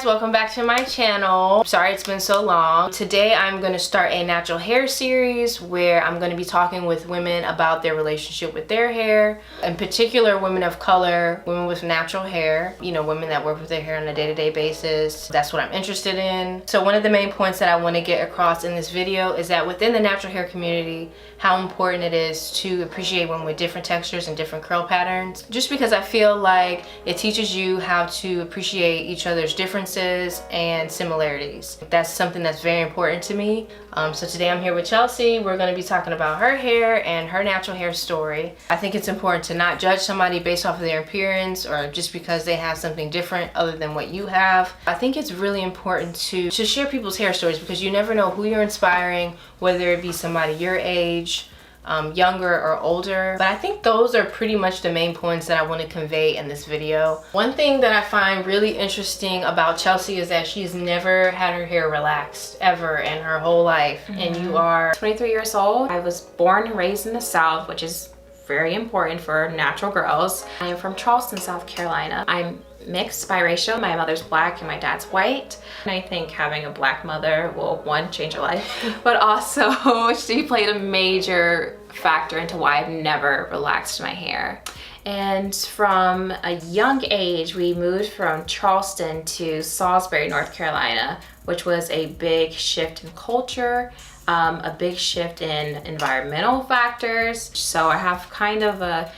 guys, welcome back to my channel. Sorry it's been so long. Today I'm going to start a natural hair series where I'm going to be talking with women about their relationship with their hair. In particular, women of color, women with natural hair, you know, women that work with their hair on a day-to-day basis. That's what I'm interested in. So one of the main points that I want to get across in this video is that within the natural hair community, how important it is to appreciate women with different textures and different curl patterns. Just because I feel like it teaches you how to appreciate each other's differences and similarities. That's something that's very important to me. So today I'm here with Chelsea. We're going to be talking about her hair and her natural hair story. I think it's important to not judge somebody based off of their appearance or just because they have something different other than what you have. I think it's really important to share people's hair stories because you never know who you're inspiring, whether it be somebody your age, younger or older. But I think those are pretty much the main points that I want to convey in this video. One thing that I find really interesting about Chelsea is that she's never had her hair relaxed ever in her whole life. And you are 23 years old. I was born and raised in the South, which is very important for natural girls. I am from Charleston, South Carolina. I'm mixed biracial. My mother's black and my dad's white. And I think having a black mother will, one, change your life, but also she played a major factor into why I've never relaxed my hair. And from a young age, we moved from Charleston to Salisbury, North Carolina, which was a big shift in culture, a big shift in environmental factors. So I have kind of a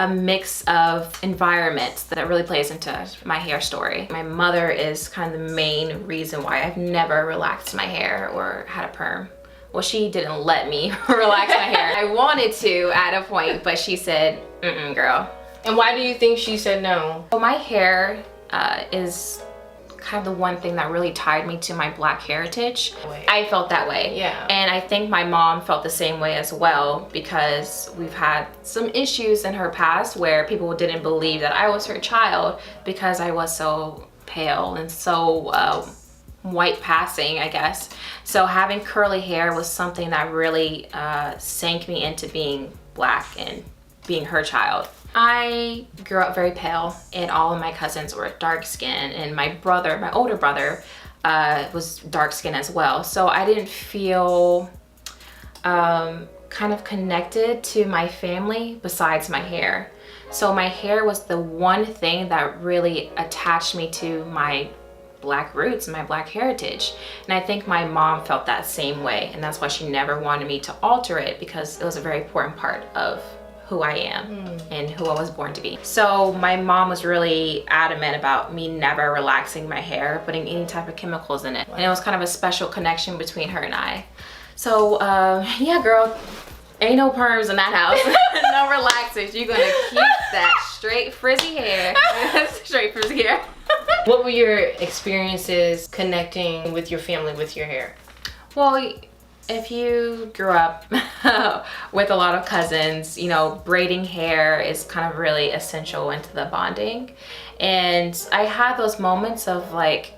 mix of environments that really plays into my hair story. My mother is kind of the main reason why I've never relaxed my hair or had a perm. Well, she didn't let me relax my hair. I wanted to at a point, but she said, girl. And why do you think she said no? Well, my hair is kind of the one thing that really tied me to my black heritage. I felt that way. Yeah. And I think my mom felt the same way as well, because we've had some issues in her past where people didn't believe that I was her child because I was so pale and so white passing, I guess. So having curly hair was something that really sank me into being black and being her child. I grew up very pale and all of my cousins were dark skinned, and my brother, my older brother, was dark skinned as well. So I didn't feel kind of connected to my family besides my hair. So my hair was the one thing that really attached me to my black roots and my black heritage. And I think my mom felt that same way, and that's why she never wanted me to alter it, because it was a very important part of who I am and who I was born to be. So my mom was really adamant about me never relaxing my hair, putting any type of chemicals in it. And it was kind of a special connection between her and I. So yeah, girl, ain't no perms in that house. No relaxers. You're gonna keep that straight frizzy hair. Straight frizzy hair. What were your experiences connecting with your family with your hair? Well, if you grew up with a lot of cousins, you know, braiding hair is kind of really essential into the bonding. And I had those moments of like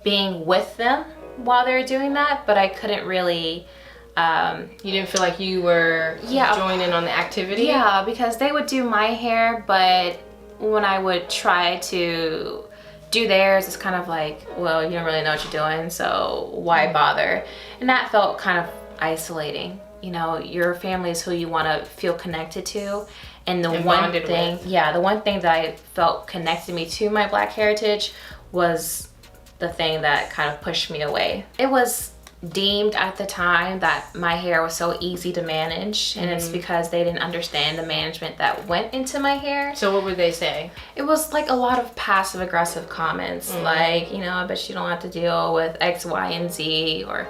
being with them while they were doing that, but I couldn't really you didn't feel like you were joining on the activity? Yeah, because they would do my hair, but when I would try to do theirs, it's kind of like, well, you don't really know what you're doing, so why bother? And that felt kind of isolating. You know, your family is who you want to feel connected to, and the one thing, the one thing that I felt connected me to my black heritage was the thing that kind of pushed me away. It was deemed at the time that my hair was so easy to manage, and it's because they didn't understand the management that went into my hair. So what would they say? It was like a lot of passive aggressive comments, like, you know, I bet you don't have to deal with X, Y, and Z, or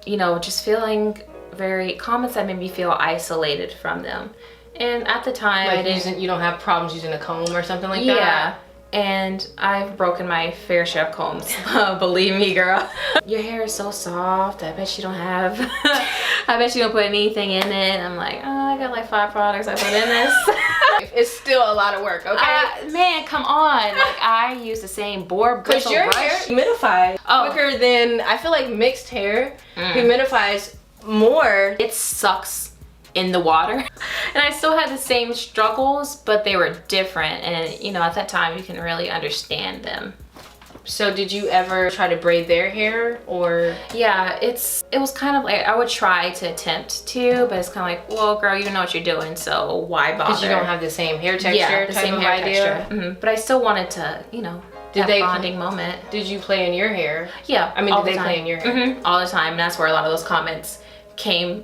you know, just feeling very comments that made me feel isolated from them. And at the time, like you don't have problems using a comb or something like that? Yeah. And I've broken my fair share of combs. Believe me, girl. Your hair is so soft. I bet you don't have, I bet you don't put anything in it. I'm like, oh, I got like 5 products I put in this. It's still a lot of work, okay? Man, come on. Like, I use the same boar bristle brush. Because your hair humidifies quicker than, I feel like mixed hair humidifies more. It sucks in the water. And I still had the same struggles, but they were different. And you know, at that time you can really understand them. So did you ever try to braid their hair or? Yeah, it was kind of like I would try to attempt to, but it's kind of like, well, girl, you know what you're doing, so why bother? Because you don't have the same hair texture. Yeah, the type same of hair idea. texture. Mm-hmm. But I still wanted to, you know, Did that they- bonding moment. Did you play in your hair? Yeah, I mean, all did the they time. play in your hair? All the time, and that's where a lot of those comments came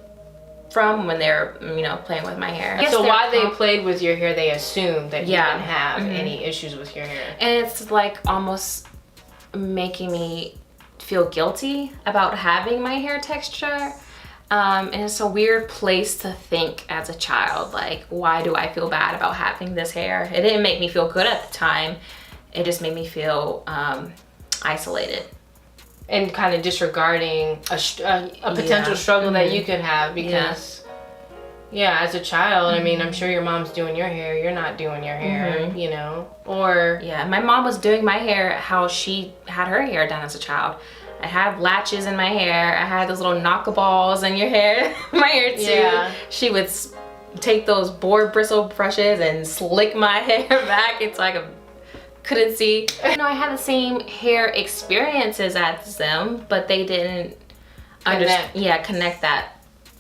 from when they're, you know, playing with my hair. I guess So they're while they played with your hair, they assumed that you Yeah. didn't have any issues with your hair. And it's like almost making me feel guilty about having my hair texture. And it's a weird place to think as a child, like, why do I feel bad about having this hair? It didn't make me feel good at the time. It just made me feel isolated. And kind of disregarding a potential struggle that you could have because, yeah, as a child, I mean, I'm sure your mom's doing your hair, you're not doing your hair, you know, or... Yeah, my mom was doing my hair how she had her hair done as a child. I have latches in my hair. I had those little knockaballs in your hair, my hair too. Yeah. She would take those boar bristle brushes and slick my hair back. It's like couldn't see. You know, I had the same hair experiences as them, but they didn't connect that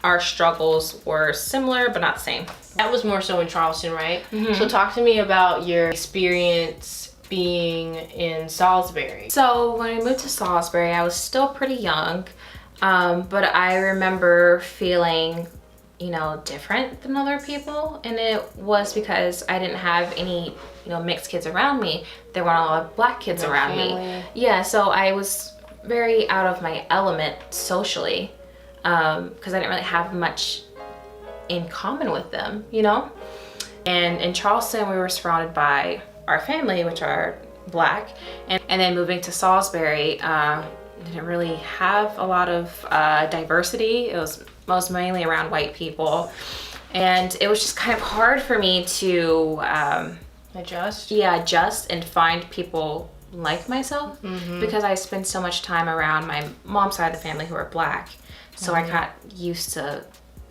our struggles were similar but not the same. That was more so in Charleston, right? So talk to me about your experience being in Salisbury. So when I moved to Salisbury, I was still pretty young, but I remember feeling, you know, different than other people, and it was because I didn't have any, you know, mixed kids around me. There weren't a lot of black kids around me. Yeah, so I was very out of my element socially, because I didn't really have much in common with them, you know? And in Charleston, we were surrounded by our family, which are black, and then moving to Salisbury, didn't really have a lot of diversity. It was most mainly around white people, and it was just kind of hard for me to Adjust? yeah, adjust and find people like myself, because I spent so much time around my mom's side of the family who are black, so I got used to,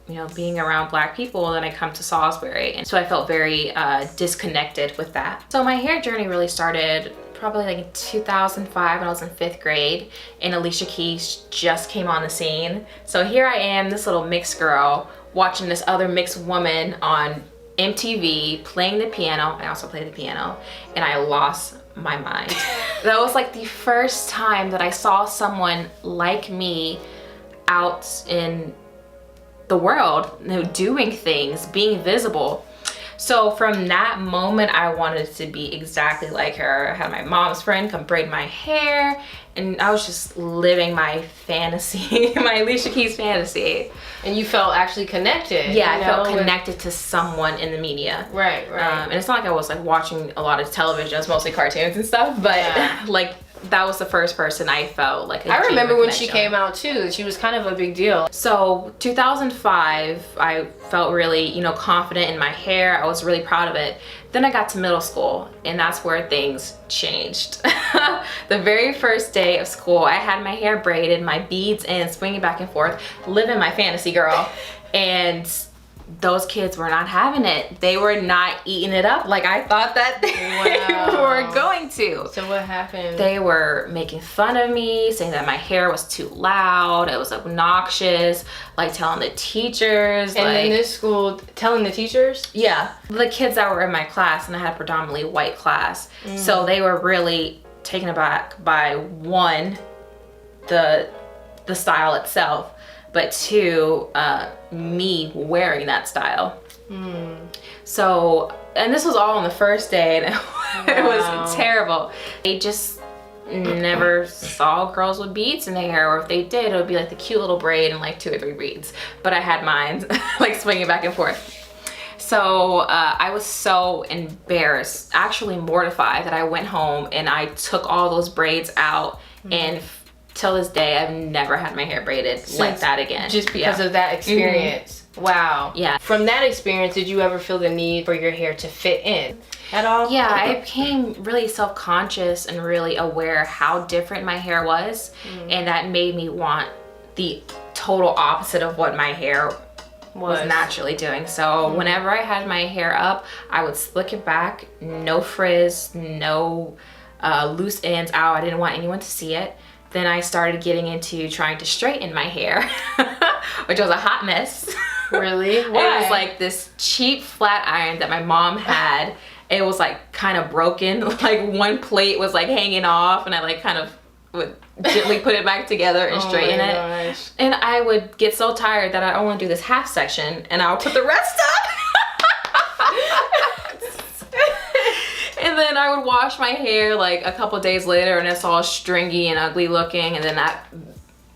you know, being around black people. Then I come to Salisbury, and so I felt very disconnected with that. So my hair journey really started probably like in 2005 when I was in 5th grade, and Alicia Keys just came on the scene. So here I am, this little mixed girl, watching this other mixed woman on MTV playing the piano. I also played the piano, and I lost my mind. That was like the first time that I saw someone like me out in the world, you know, doing things, being visible. So from that moment, I wanted to be exactly like her. I had my mom's friend come braid my hair, and I was just living my fantasy, my Alicia Keys fantasy. And you felt actually connected. Yeah, you I felt know, connected to someone in the media. Right. And it's not like I was like watching a lot of television, it was mostly cartoons and stuff, but like that was the first person I felt like I remember when she came out too. She was kind of a big deal. So 2005, I felt really, you know, confident in my hair. I was really proud of it. Then I got to middle school, and that's where things changed. The very first day of school, I had my hair braided, my beads in, swinging back and forth, living my fantasy girl. And those kids were not having it. They were not eating it up like I thought that they were going to. So what happened? They were making fun of me, saying that my hair was too loud, it was obnoxious, like telling the teachers. And like, in this school, telling the teachers? yeah, the kids that were in my class, and I had a predominantly white class, so they were really taken aback by, one, the style itself, but two, me wearing that style. So, and this was all on the first day, and it was terrible. They just never saw girls with beads in their hair, or if they did, it would be like the cute little braid and like 2 or 3 beads. But I had mine like swinging back and forth. So I was so embarrassed, actually mortified, that I went home and I took all those braids out, and till this day, I've never had my hair braided like that again. Just because of that experience. Wow. Yeah. From that experience, did you ever feel the need for your hair to fit in at all? Yeah, I became really self-conscious and really aware how different my hair was, and that made me want the total opposite of what my hair was naturally doing. So whenever I had my hair up, I would slick it back, no frizz, no loose ends out. I didn't want anyone to see it. Then I started getting into trying to straighten my hair, which was a hot mess. Really? Why? It was like this cheap flat iron that my mom had. It was like kind of broken. Like one plate was like hanging off, and I like kind of would gently put it back together and straighten it. Gosh. And I would get so tired that I only do this half section, and I would put the rest up. And then I would wash my hair like a couple days later, and it's all stringy and ugly looking, and then that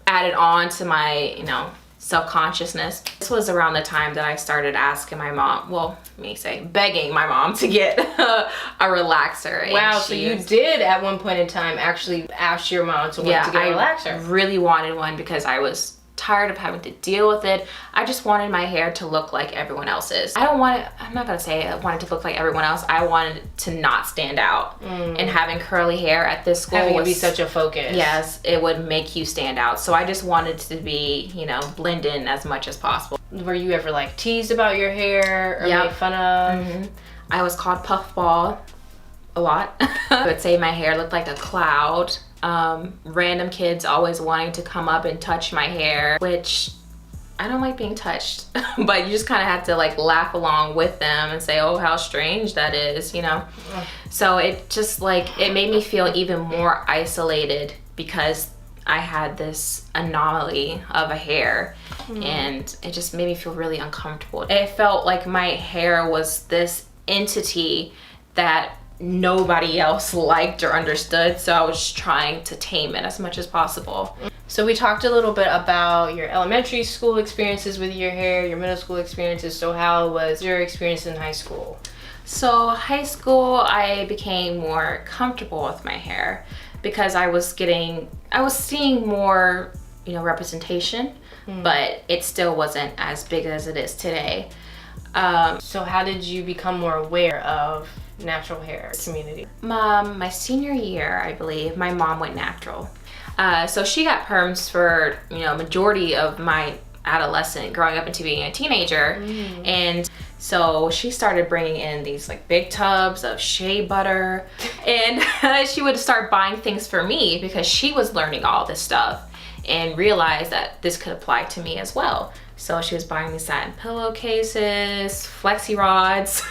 added on to my, you know, self-consciousness. This was around the time that I started asking my mom, well, begging my mom to get a relaxer. And Wow, so you did at one point in time actually ask your mom to want to get a relaxer. I really wanted one because I was tired of having to deal with it. I just wanted my hair to look like everyone else's. I'm not gonna say I wanted to look like everyone else. I wanted to not stand out. And having curly hair at this school having it be such a focus. Yes, it would make you stand out. So I just wanted to be, you know, blend in as much as possible. Were you ever like teased about your hair or made fun of? I was called puffball a lot. I would say my hair looked like a cloud. Random kids always wanting to come up and touch my hair, which I don't like being touched, but you just kind of have to like laugh along with them and say, oh, how strange that is, you know? So it just like, it made me feel even more isolated because I had this anomaly of a hair and it just made me feel really uncomfortable. It felt like my hair was this entity that nobody else liked or understood, so I was trying to tame it as much as possible. So we talked a little bit about your elementary school experiences with your hair, your middle school experiences. So how was your experience in high school? So high school, I became more comfortable with my hair because I was seeing more, you know, representation, but it still wasn't as big as it is today. So how did you become more aware of natural hair community? My senior year, I believe, my mom went natural. So she got perms for, you know, majority of my adolescent growing up into being a teenager. And so she started bringing in these like big tubs of shea butter, and she would start buying things for me because she was learning all this stuff and realized that this could apply to me as well. So she was buying me satin pillowcases, flexi rods.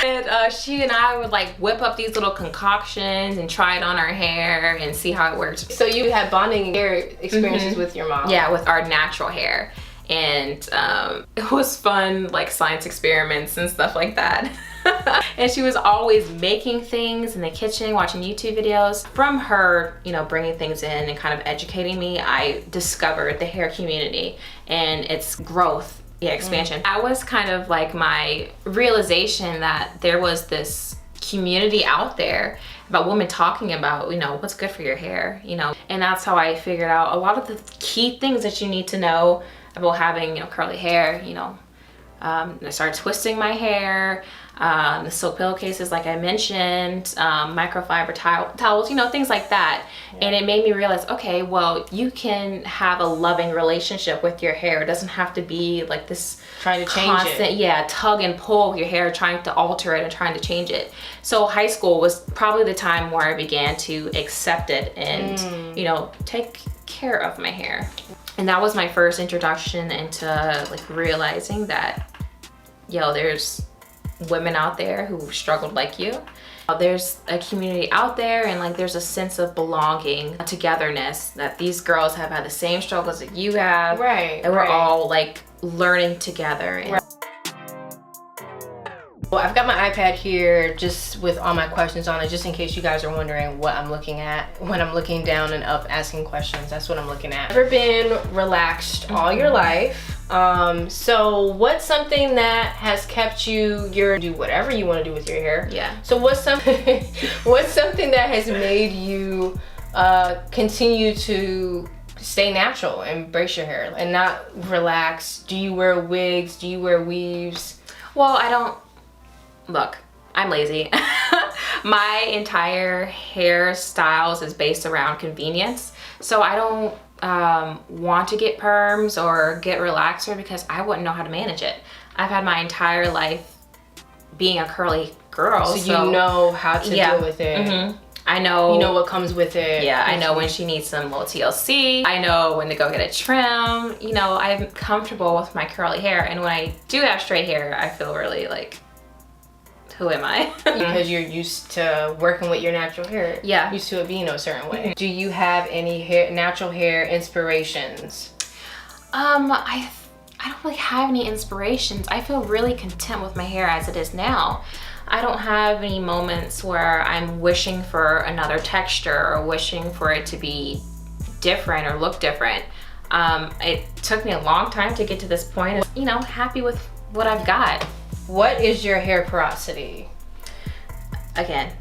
And she and I would like whip up these little concoctions and try it on our hair and see how it works. So you had bonding hair experiences with your mom? Yeah, with our natural hair. And it was fun, like science experiments and stuff like that. And she was always making things in the kitchen, watching YouTube videos. From her, you know, bringing things in and kind of educating me, I discovered the hair community and its growth. Expansion. That was kind of like my realization that there was this community out there about women talking about, you know, what's good for your hair, you know. And that's how I figured out a lot of the key things that you need to know about having, you know, curly hair, you know. I started twisting my hair, the silk pillowcases like I mentioned, microfiber towels, you know, things like that. And it made me realize, okay, well, you can have a loving relationship with your hair. It doesn't have to be like this trying to change constant, it. Tug and pull with your hair, trying to alter it and trying to change it. So high school was probably the time where I began to accept it and, you know, take care of my hair. And that was my first introduction into like realizing that, yo, there's women out there who struggled like you. There's a community out there and like there's a sense of belonging, togetherness, that these girls have had the same struggles that you have. Right. And we're all like learning together. And Well, I've got my iPad here just with all my questions on it, just in case you guys are wondering what I'm looking at when I'm looking down and up asking questions. That's what I'm looking at. Ever been relaxed all your life? So what's something that has kept you do whatever you want to do with your hair? Yeah. So what's something that has made you continue to stay natural, embrace your hair and not relax? Do you wear wigs? Do you wear weaves? Well, I don't. Look, I'm lazy. My entire hairstyles is based around convenience. So I don't want to get perms or get relaxer because I wouldn't know how to manage it. I've had my entire life being a curly girl. So you know how to deal with it. I know. You know what comes with it. Yeah, I know when she needs some little TLC. I know when to go get a trim. You know, I'm comfortable with my curly hair. And when I do have straight hair, I feel really like, who am I? Because you're used to working with your natural hair. Yeah. Used to it being a certain way. Do you have any natural hair inspirations? I don't really have any inspirations. I feel really content with my hair as it is now. I don't have any moments where I'm wishing for another texture or wishing for it to be different or look different. It took me a long time to get to this point of, you know, happy with what I've got. What is your hair porosity? Again,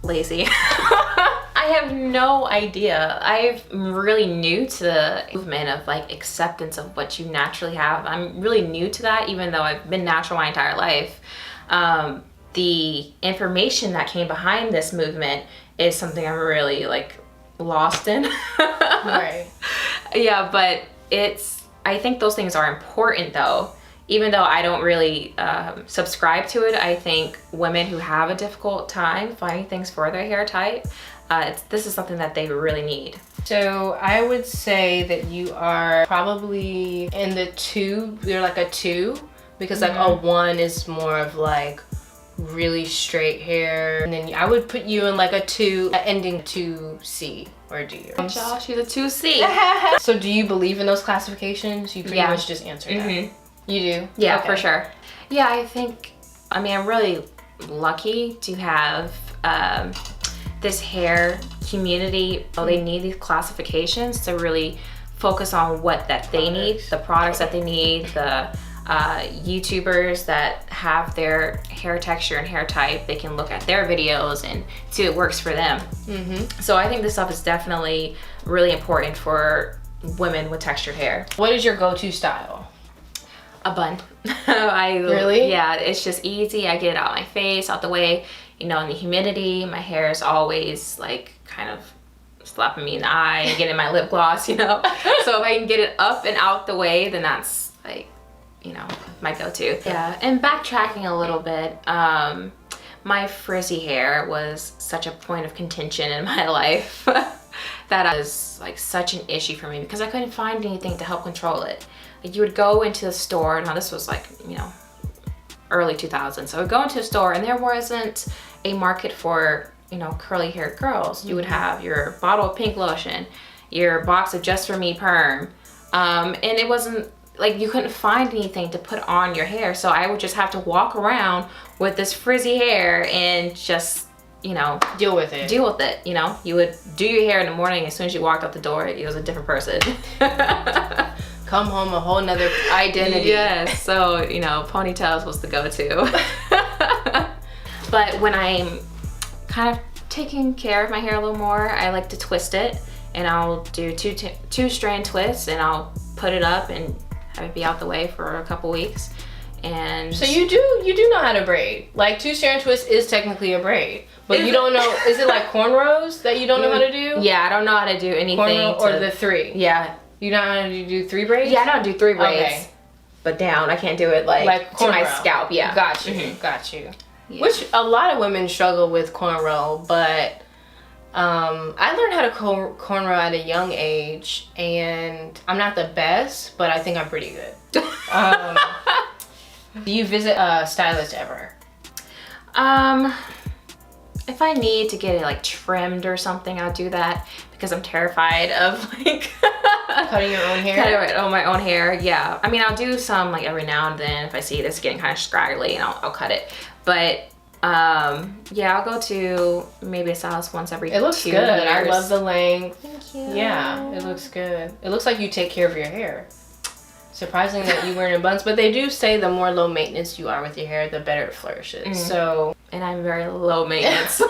lazy. I have no idea. I'm really new to the movement of like acceptance of what you naturally have. I'm really new to that, even though I've been natural my entire life. The information that came behind this movement is something I'm really like lost in. Right. Yeah, but I think those things are important though. Even though I don't really subscribe to it, I think women who have a difficult time finding things for their hair type, this is something that they really need. So I would say that you are probably in the 2, you're like a 2, because like a 1 is more of like really straight hair. And then I would put you in like a 2, ending 2C or D. Y'all, she's a 2C. So do you believe in those classifications? You pretty much just answered that. You do? Yeah, for sure. Yeah, I mean, I'm really lucky to have this hair community. They need these classifications to really focus on what that they need, the products that they need, the YouTubers that have their hair texture and hair type. They can look at their videos and see what works for them. So I think this stuff is definitely really important for women with textured hair. What is your go-to style? A bun. Really? Yeah, it's just easy. I get it out my face, out the way. You know, in the humidity, my hair is always like kind of slapping me in the eye and getting my lip gloss, you know? So if I can get it up and out the way, then that's like, you know, my go-to. Yeah, and backtracking a little bit, my frizzy hair was such a point of contention in my life that was like such an issue for me because I couldn't find anything to help control it. Like you would go into the store, now this was like, you know, early 2000s. So I would go into a store and there wasn't a market for, you know, curly haired girls. You would have your bottle of pink lotion, your box of Just For Me perm. And it wasn't like you couldn't find anything to put on your hair. So I would just have to walk around with this frizzy hair and just, you know, deal with it, you know. You would do your hair in the morning. As soon as you walked out the door, it was a different person. Come home a whole nother identity. Yes, so, you know, ponytails was the go-to. But when I'm kind of taking care of my hair a little more, I like to twist it, and I'll do two strand twists, and I'll put it up and have it be out the way for a couple weeks. And so you do know how to braid. Like 2 strand twist is technically a braid, but you don't know. Is it like cornrows that you don't know how to do? Yeah, I don't know how to do anything. Cornrow or the 3? Yeah. You don't know how to do 3 braids? Yeah, I know how to do 3 braids. Okay. But down, I can't do it like to my scalp. Yeah. Got you. Got you. Yeah. Which a lot of women struggle with cornrow, but I learned how to cornrow at a young age, and I'm not the best, but I think I'm pretty good. Do you visit a stylist ever? If I need to get it like trimmed or something, I'll do that because I'm terrified of like cutting your own hair. Cutting my own hair, yeah. I mean, I'll do some like every now and then if I see this getting kind of scraggly, and I'll cut it. But yeah, I'll go to maybe a stylist once every 2 years. It looks good. I love the length. Thank you. Yeah, it looks good. It looks like you take care of your hair. Surprising that you wear in buns, but they do say the more low maintenance you are with your hair, the better it flourishes. So, and I'm very low maintenance.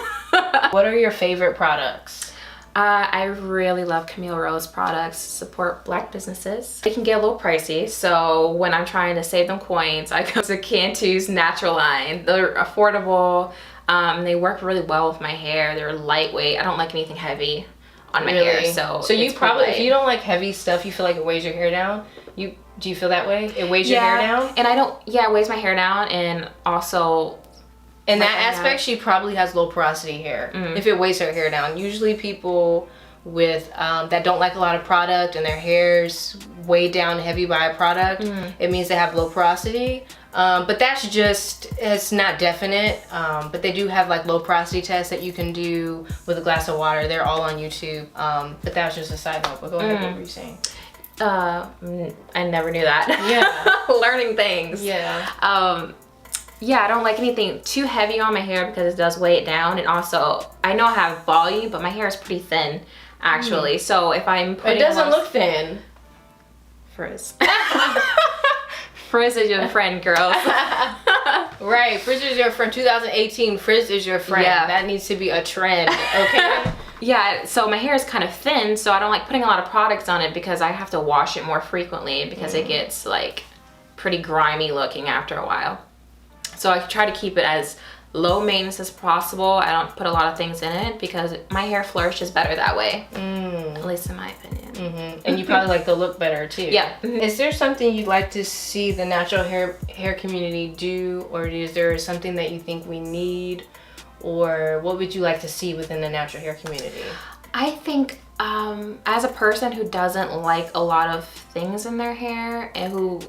What are your favorite products? I really love Camille Rose products. Support Black businesses. They can get a little pricey, so when I'm trying to save them coins, I go to Cantu's Natural line. They're affordable. They work really well with my hair. They're lightweight. I don't like anything heavy on my hair, so you probably, if you don't like heavy stuff, you feel like it weighs your hair down. Do you feel that way? It weighs your hair down? And I don't, yeah, it weighs my hair down, and also In like that I have. aspect, she probably has low porosity hair. If it weighs her hair down. Usually people with that don't like a lot of product and their hair's weighed down heavy by a product, it means they have low porosity. But that's just, it's not definite. But they do have like low porosity tests that you can do with a glass of water. They're all on YouTube. But that was just a side note. But go ahead, what were you saying? I never knew that. Yeah. Learning things. Yeah. Yeah, I don't like anything too heavy on my hair because it does weigh it down. And also, I know I have volume, but my hair is pretty thin, actually. So if I'm putting It doesn't look thin. Frizz. Frizz is your friend, girls. Right, Frizz is your friend. 2018, Frizz is your friend. Yeah. That needs to be a trend, okay? Yeah, so my hair is kind of thin, so I don't like putting a lot of products on it because I have to wash it more frequently because it gets like pretty grimy looking after a while. So I try to keep it as low maintenance as possible. I don't put a lot of things in it because my hair flourishes better that way, at least in my opinion. And you probably like the look better too. Yeah. Is there something you'd like to see the natural hair community do, or is there something that you think we need, or what would you like to see within the natural hair community? I think as a person who doesn't like a lot of things in their hair and who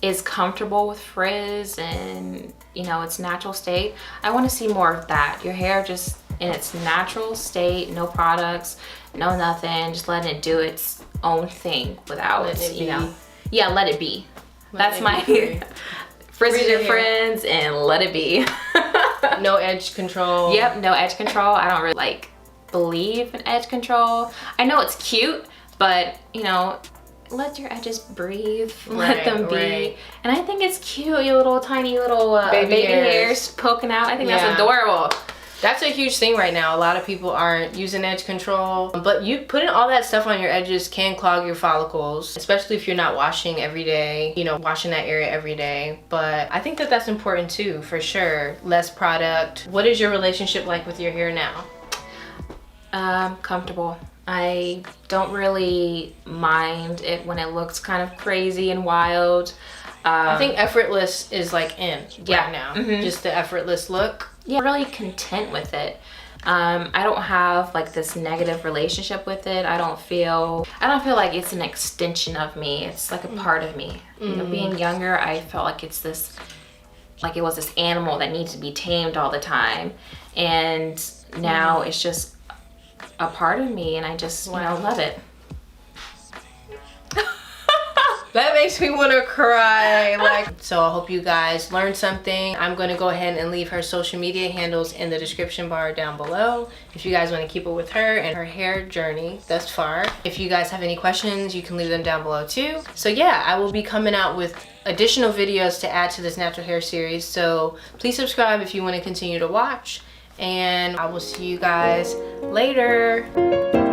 is comfortable with frizz and, you know, its natural state, I want to see more of that. Your hair just in its natural state, no products, no nothing, just letting it do its own thing without, you know. Yeah, let it be. That's my frizz is your friends and let it be. No edge control. Yep, no edge control. I don't really like believe in edge control. I know it's cute, but you know, let your edges breathe. Let them be. Right. And I think it's cute, your little tiny little baby hairs poking out. I think that's adorable. That's a huge thing right now. A lot of people aren't using edge control, but you putting all that stuff on your edges can clog your follicles, especially if you're not washing every day, you know, washing that area every day. But I think that that's important too, for sure. Less product. What is your relationship like with your hair now? Comfortable. I don't really mind it when it looks kind of crazy and wild. I think effortless is like in right now. Just the effortless look. Yeah, really content with it. I don't have like this negative relationship with it. I don't feel like it's an extension of me. It's like a part of me. You know, being younger, I felt like it was this animal that needs to be tamed all the time. And now it's just a part of me, and I just, you know, love it. That makes me want to cry. So I hope you guys learned something. I'm going to go ahead and leave her social media handles in the description bar down below if you guys want to keep up with her and her hair journey thus far. If you guys have any questions, you can leave them down below too. So yeah, I will be coming out with additional videos to add to this natural hair series. So please subscribe if you want to continue to watch, and I will see you guys later.